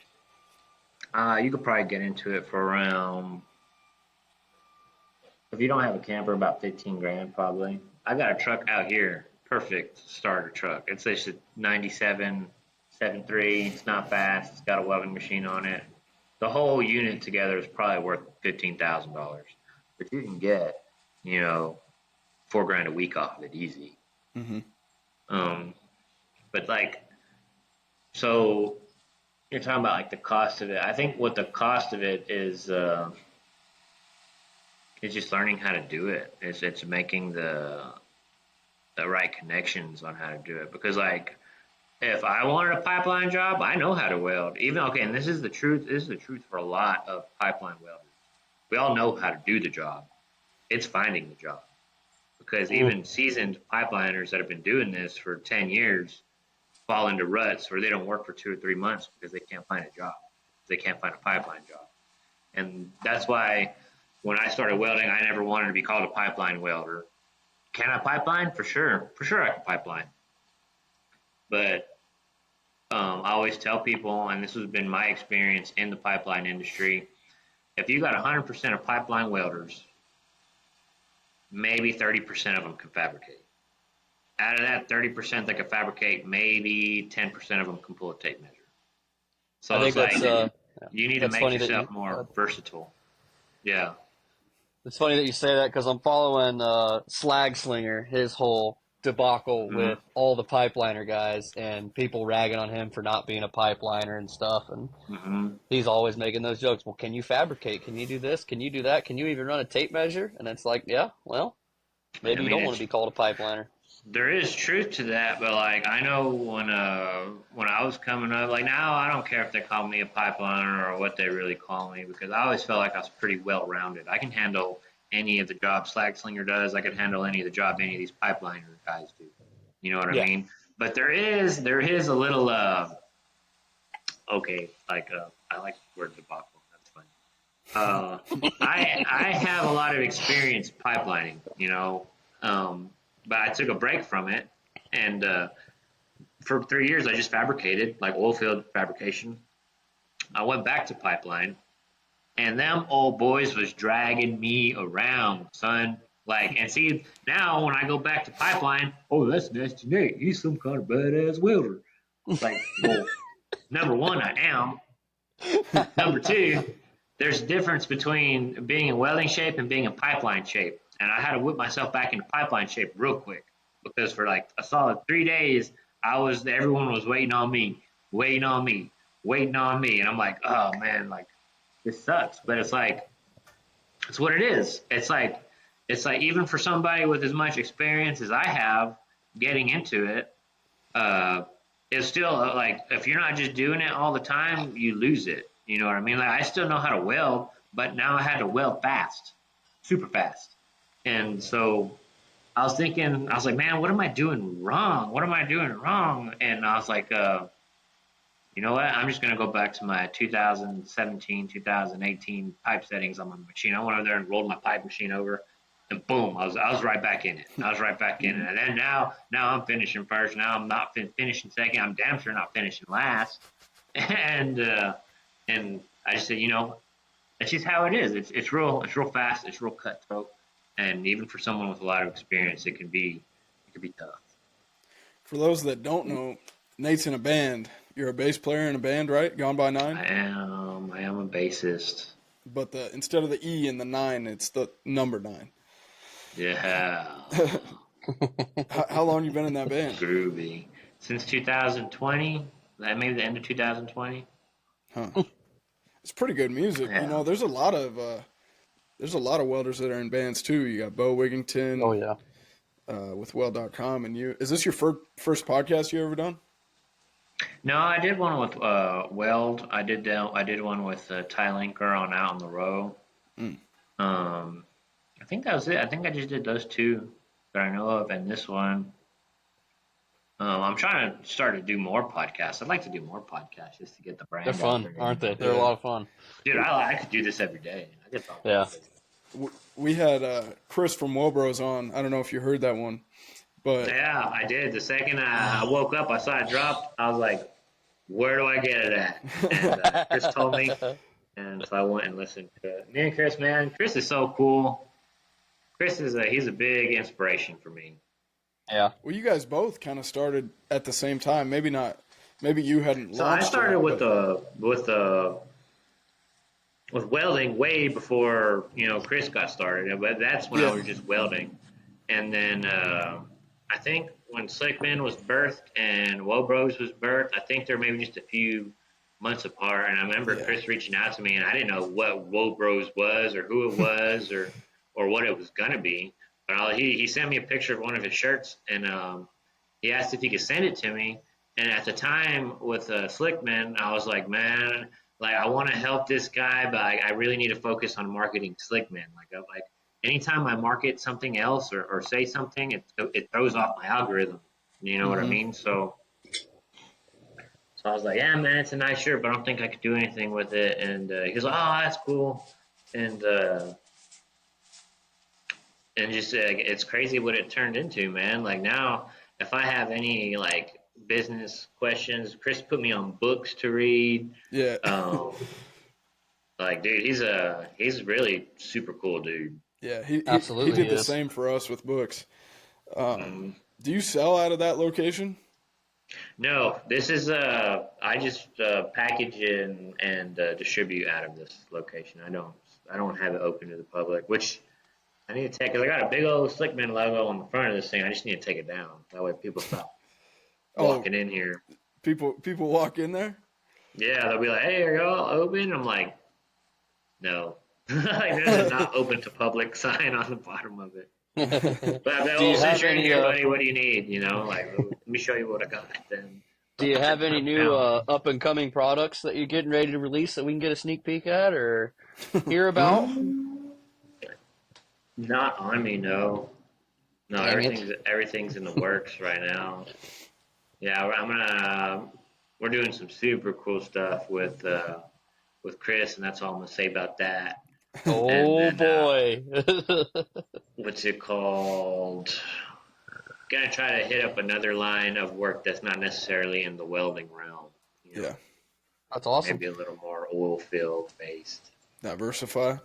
You could probably get into it for around, if you don't have a camper, about 15 grand probably. I got a truck out here, perfect starter truck. It's a 97 7.3. It's not fast. It's got a welding machine on it. The whole unit together is probably worth $15,000. But you can get, $4 grand a week off of it easy. Mm-hmm. But like, so you're talking about like the cost of it. I think what the cost of it is just learning how to do it. It's making the right connections on how to do it. Because like, if I wanted a pipeline job, I know how to weld. And this is the truth. This is the truth for a lot of pipeline welders. We all know how to do the job. It's finding the job. Because even seasoned pipeliners that have been doing this for 10 years fall into ruts where they don't work for 2 or 3 months because they can't find a job. They can't find a pipeline job. And that's why when I started welding, I never wanted to be called a pipeline welder. Can I pipeline? For sure. For sure I can pipeline. But I always tell people, and this has been my experience in the pipeline industry, if you got 100% of pipeline welders maybe 30% of them can fabricate. Out of that 30% that can fabricate, maybe 10% of them can pull a tape measure. So I think it's like you need to that's make funny that yourself more versatile. Yeah. it's funny that you say that because I'm following Slag Slinger, his whole debacle Mm-hmm. with all the pipeliner guys and people ragging on him for not being a pipeliner and stuff, and Mm-hmm. he's always making those jokes. Well, can you fabricate? Can you do this? Can you do that? Can you even run a tape measure? And it's like, yeah, well, I maybe you mean, don't want to be called a pipeliner. there is truth to that, but like I know when I was coming up, like now I don't care if they call me a pipeliner or what they really call me because I always felt like I was pretty well rounded. I can handle any of the jobs Slag Slinger does. I can handle any of the job any of these pipeliner guys do. You know what I Yeah. mean? But there is a little okay, like I like the word debacle. That's funny. I have a lot of experience pipelining, but I took a break from it, and for 3 years I just fabricated like oil field fabrication. I went back to pipeline, and them old boys was dragging me around, son. Like, and see now when I go back to pipeline, oh, that's NastyyNate. He's some kind of badass welder. Like, well, number one, I am. Number two, there's a difference between being in welding shape and being in pipeline shape. And I had to whip myself back into pipeline shape real quick because for like a solid 3 days, everyone was waiting on me, waiting on me, waiting on me. And I'm like, oh man, like this sucks. But it's like, it's what it is. It's like even for somebody with as much experience as I have getting into it, uh, it's still like if you're not just doing it all the time, you lose it. You know what I mean? Like I still know how to weld, but now I had to weld fast, super fast. And so I was thinking, I was like, man, what am I doing wrong? What am I doing wrong? And I was like, you know what? I'm just gonna go back to my 2017, 2018 pipe settings on my machine. I went over there and rolled my pipe machine over, and boom, I was right back in it. I was right back in it. And then now I'm finishing first. Now I'm not finishing second. I'm damn sure not finishing last. And and I just said, that's just how it is. It's real fast. It's real cutthroat. And even for someone with a lot of experience, it can be tough. For those that don't know, Nate's in a band. You're a bass player in a band, right? Gone by Nine. I am a bassist. But instead of the E in the 9, it's the number 9. Yeah. How long you been in that band? Groovy. Since 2020, maybe the end of 2020. Huh. It's pretty good music. Yeah. There's a lot of welders that are in bands too. You got Bo Wigington. Oh yeah. With Weld.com, and is this your first podcast you ever done? No, I did one with Weld. I did one with Ty Linker on Out on the Row. Mm. I think that was it. I think I just did those two that I know of, and this one. I'm trying to start to do more podcasts. I'd like to do more podcasts just to get the brand They're out fun, there. aren't they? They're a Yeah. lot of fun. Dude, I could do this every day. I could talk Yeah. about it. We had Chris from Wellbros on. I don't know if you heard that one, but Yeah, I did. The second I woke up, I saw it dropped. I was like, where do I get it at? And Chris told me. And so I went and listened to it. Me and Chris, man, Chris is so cool. Chris he's a big inspiration for me. Yeah. well, you guys both kind of started at the same time. Maybe not. Maybe you hadn't So I launched started yet, with welding way before Chris got started, but that's when I was just welding. And then I think when Slickman was birthed and Wobros was birthed, I think they're maybe just a few months apart. And I remember Chris reaching out to me, and I didn't know what Wobros was or who it was or what it was gonna be. But he sent me a picture of one of his shirts, and he asked if he could send it to me. And at the time with Slickman, I was like, man, like I want to help this guy, but I really need to focus on marketing Slickman. Like anytime I market something else or say something, it throws off my algorithm. You know what I mean? So I was like, yeah, man, it's a nice shirt, but I don't think I could do anything with it. And he goes, oh, that's cool. And just it's crazy what it turned into, man. Like now, if I have any like business questions, Chris put me on books to read. yeah. Like, dude, he's really super cool, dude. Yeah, he Absolutely, did he the is. same for us with books. Mm. Do you sell out of that location? No, this is I just package and distribute out of this location. I don't have it open to the public, which I need to take because I got a big old Slickman logo on the front of this thing. I just need to take it down. That way people stop Oh, walking in here. people walk in there. Yeah, they'll be like, "Hey, are y'all open?" I'm like, "No." Like there's a not open to public sign on the bottom of it. But I've been, Do oh, you since have you're in any here, buddy, what do you need? Like, let me show you what I got. Then Do you have any I new found up and coming products that you're getting ready to release that we can get a sneak peek at or hear about? not on me, no. No, Dang it. everything's in the works right now. Yeah, we're doing some super cool stuff with Chris, and that's all I'm gonna say about that. And Oh then boy. what's it called? Gonna try to hit up another line of work that's not necessarily in the welding realm. Yeah, That's awesome. Maybe a little more oil field based. diversify.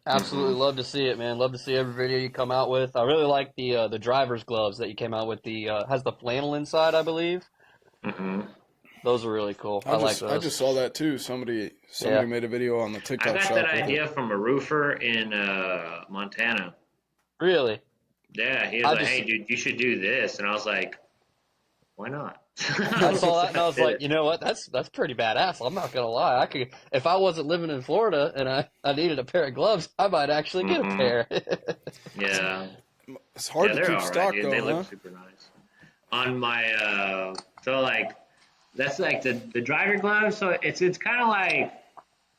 Absolutely Hmm. love to see it, man. Love to see every video you come out with. I really like the driver's gloves that you came out with. The has the flannel inside, I believe. Hmm. Those are really cool. I like I those. just saw that too. Somebody Yeah. made a video on the I TikTok got that shop with it. idea from a roofer in Montana. Really. Yeah, he was I like, just "Hey, dude, you should do this," and I was like, "Why not?" I So saw that and I I was did like, it. you know what? That's pretty badass. I'm not gonna lie. I could if I wasn't living in Florida and I needed a pair of gloves, I might actually get a Hmm. pair. Yeah, It's hard yeah, to they're keep all right, stock dude. They though, look huh? super nice. On my so like that's like the driver gloves. So it's kind of like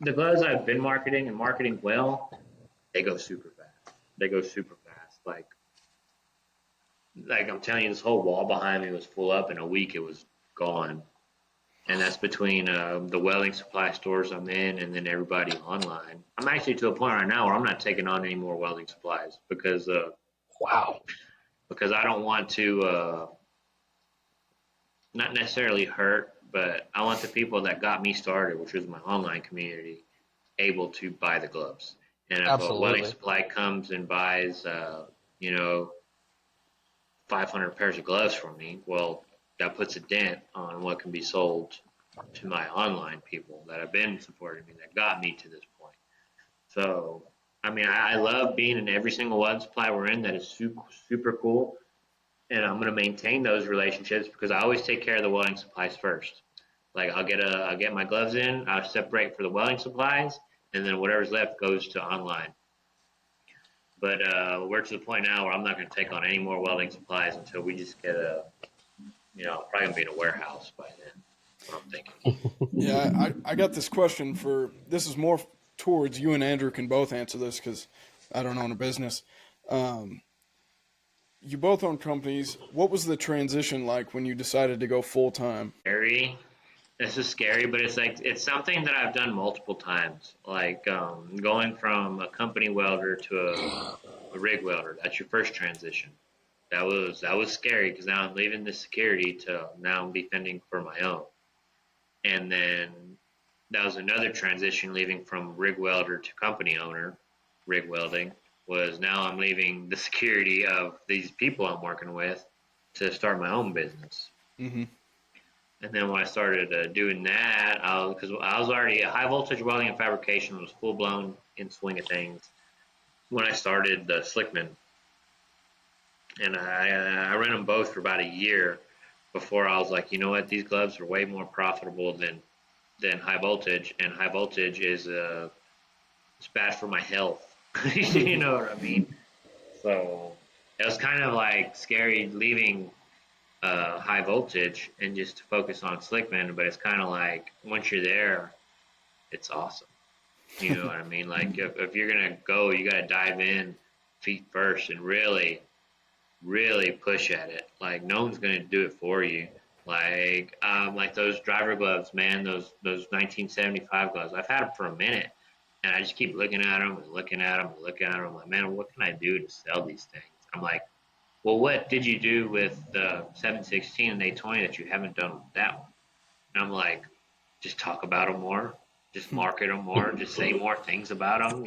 the gloves I've been marketing and marketing well. They go super fast. They go super fast. Like I'm telling you, this whole wall behind me was full up in a week. It was gone, and that's between the welding supply stores I'm in and then everybody online. I'm actually to a point right now where I'm not taking on any more welding supplies Wow. because I don't want to not necessarily hurt, but I want the people that got me started, which was my online community, able to buy the gloves. And if a welding Absolutely. supply comes and buys, you know, 500 pairs of gloves from me, well, that puts a dent on what can be sold to my online people that have been supporting me, that got me to this point. So, I mean, I love being in every single welding supply we're in. That is super, super cool. And I'm going to maintain those relationships because I always take care of the welding supplies first. Like I'll get my gloves in, I'll separate for the welding supplies, and then whatever's left goes to online. But we're to the point now where I'm not going to take on any more welding supplies until we just get I'm probably going to be in a warehouse by then. That's what I'm thinking. Yeah, I got this question for this is more towards you and Andrew can both answer this because I don't own a business. Um, you both own companies. What was the transition like when you decided to go full time? Scary. This is scary, but it's something that I've done multiple times. Like going from a company welder to a rig welder. That's your first transition. That was scary because now I'm leaving the security to now I'm defending for my own. And then that was another transition leaving from rig welder to company owner, rig welding, was now I'm leaving the security of these people I'm working with to start my own business. Mm-hmm. And then when I started doing that, because I was already high voltage welding and fabrication was full blown in swing of things when I started the Slickman, and I ran them both for about a year before I was like, you know what, these gloves are way more profitable than high voltage, and high voltage is it's bad for my health. You know what I mean? So it was kind of like scary leaving high voltage and just to focus on Slickman, but it's kind of like once you're there, it's awesome. You know what I mean? Like if you're gonna go, you gotta dive in feet first and really, really push at it. Like no one's gonna do it for you. Like those driver gloves, man. Those 1975 gloves. I've had them for a minute, and I just keep looking at them and looking at them and looking at them. I'm like, man, what can I do to sell these things? I'm like, well, what did you do with the 716 and 820 that you haven't done with that one? And I'm like, just talk about them more, just market them more, just say more things about them.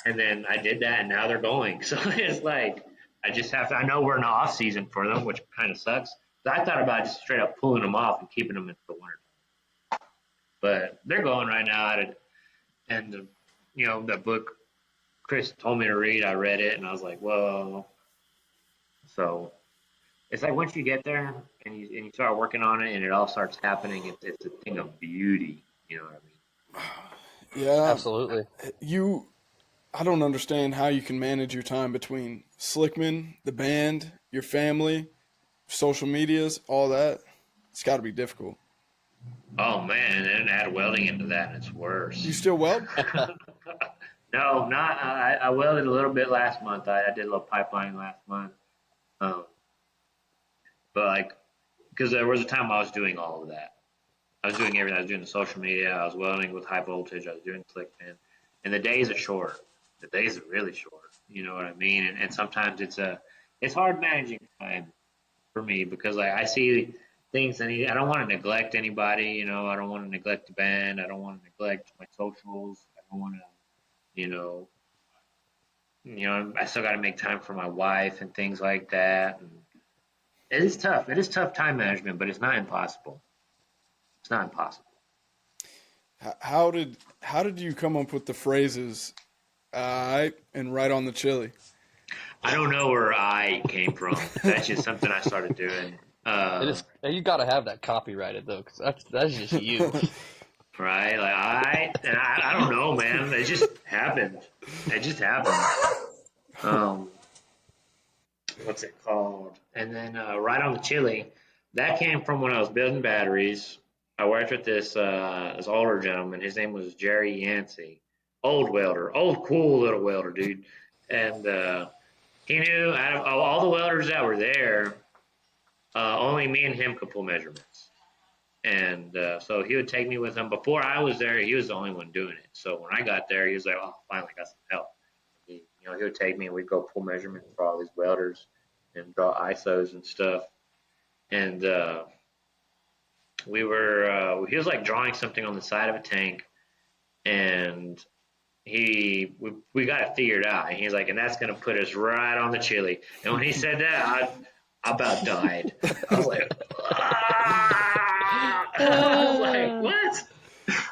And then I did that, and now they're going. So it's like I just have to. I know we're in the off season for them, which kind of sucks. So I thought about just straight up pulling them off and keeping them into the winter. But they're going right now. And the book Chris told me to read, I read it, and I was like, whoa. So it's like once you get there and you start working on it, and it all starts happening, it's a thing of beauty. You know what I mean? Yeah, Absolutely. I don't understand how you can manage your time between Slickman, the band, your family, social medias, all that. It's got to be difficult. Oh man, and then add welding into that, and it's worse. You still weld? No, not. I welded a little bit last month. I did a little pipeline last month. Um, but like, because there was a time I was doing all of that. I was doing everything. I was doing the social media. I was welding with high voltage. I was doing Slickman, and the days are short. The days are really short. You know what I mean? And sometimes it's hard managing time for me because like I see things and I don't want to neglect anybody. I don't want to neglect the band. I don't want to neglect my socials. I don't want to, you know, I still got to make time for my wife and things like that. And it is tough. It is tough time management, but it's not impossible. It's not impossible. How did you come up with the phrases and right on the chili? I don't know where I came from. That's just something I started doing. You got to have that copyrighted though, because that's just you. Right? Like I don't know, man. It just happened. It just happened. What's it called? And then right on the chili, that came from when I was building batteries. I worked with this older gentleman. His name was Jerry Yancey. Old welder, old cool little welder, dude. And he knew out of all the welders that were there, only me and him could pull measurements. And so he would take me with him. Before I was there, he was the only one doing it. So when I got there, he was like, "Oh, finally got some help." He would take me and we'd go pull measurements for all these welders and draw ISOs and stuff. And he was like drawing something on the side of a tank, and we got it figured out. And he's like, and that's gonna put us right on the chili. And when he said that, I about died. I was like, ah! I was like, what?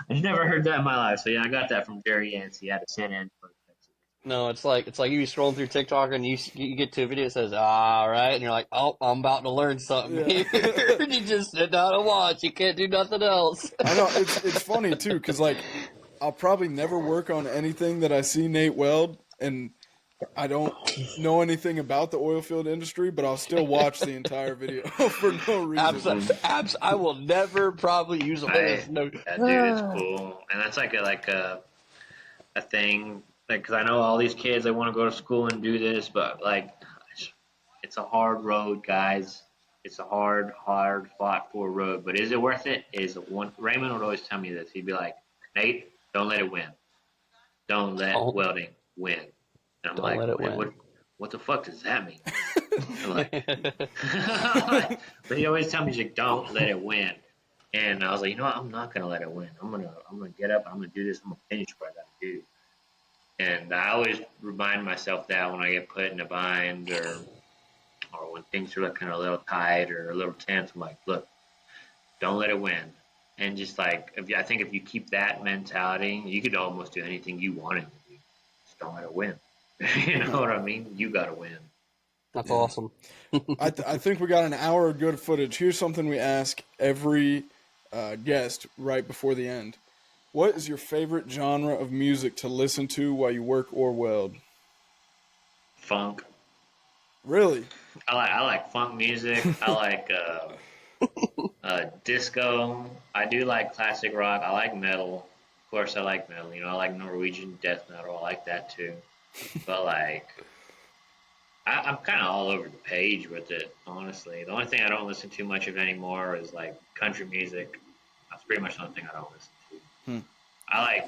I never heard that in my life. So yeah, I got that from Jerry Yancey out of San Antonio. No, it's like you be scrolling through TikTok and you get to a video that says "all right," and you're like, "Oh, I'm about to learn something here." And you just sit down and watch. You can't do nothing else. I know it's funny too because like I'll probably never work on anything that I see Nate weld, and I don't know anything about the oil field industry, but I'll still watch the entire video for no reason. I will never probably use a no. Dude, it's cool, and that's like a thing. Like, because I know all these kids, they want to go to school and do this, but like, it's a hard road, guys. It's a hard fought for road. But is it worth it? Raymond would always tell me this. He'd be like, Nate, don't let it win. Don't let welding win. And I'm Don't like, let it win. What the fuck does that mean? But he always tell me, he's like, don't let it win. And I was like, you know what? I'm not gonna let it win. I'm gonna get up. I'm gonna do this. I'm gonna finish what I gotta do. And I always remind myself that when I get put in a bind or when things are looking a little tight or a little tense, I'm like, look, don't let it win. And just like, I think if you keep that mentality, you could almost do anything you wanted to do. Just don't let it win. You know what I mean? You got to win. That's awesome. I think we got an hour of good footage. Here's something we ask every guest right before the end. What is your favorite genre of music to listen to while you work or weld? Funk. Really? I like funk music. I like disco. I do like classic rock. I like metal. Of course, I like metal. I like Norwegian death metal. I like that too. But like, I'm kind of all over the page with it, honestly. The only thing I don't listen to much of anymore is like country music. That's pretty much the only thing I don't listen to. I like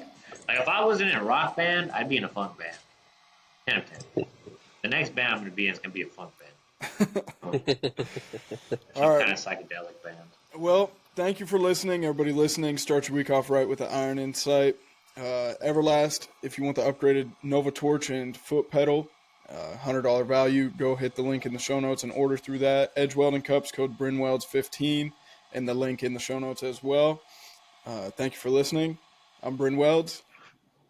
if I wasn't in a rock band, I'd be in a funk band. 10 of 10. The next band I'm going to be in is going to be a funk band. Some kind of psychedelic band. Well, thank you for listening. Everybody listening, start your week off right with the Iron Insight. Everlast, if you want the upgraded Nova Torch and foot pedal, $100 value. Go hit the link in the show notes and order through that. Edge Welding Cups, code BrynWelds15, and the link in the show notes as well. Thank you for listening. I'm Bryn Welds.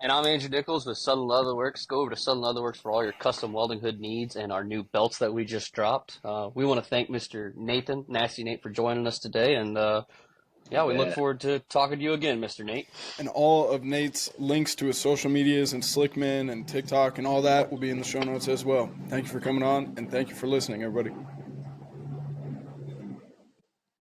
And I'm Andrew Nichols with Southern Leather Works. Go over to Southern Leather Works for all your custom welding hood needs and our new belts that we just dropped. We want to thank Mr. Nathan, Nasty Nate, for joining us today. And we look forward to talking to you again, Mr. Nate. And all of Nate's links to his social medias and Slickman and TikTok and all that will be in the show notes as well. Thank you for coming on, and thank you for listening, everybody.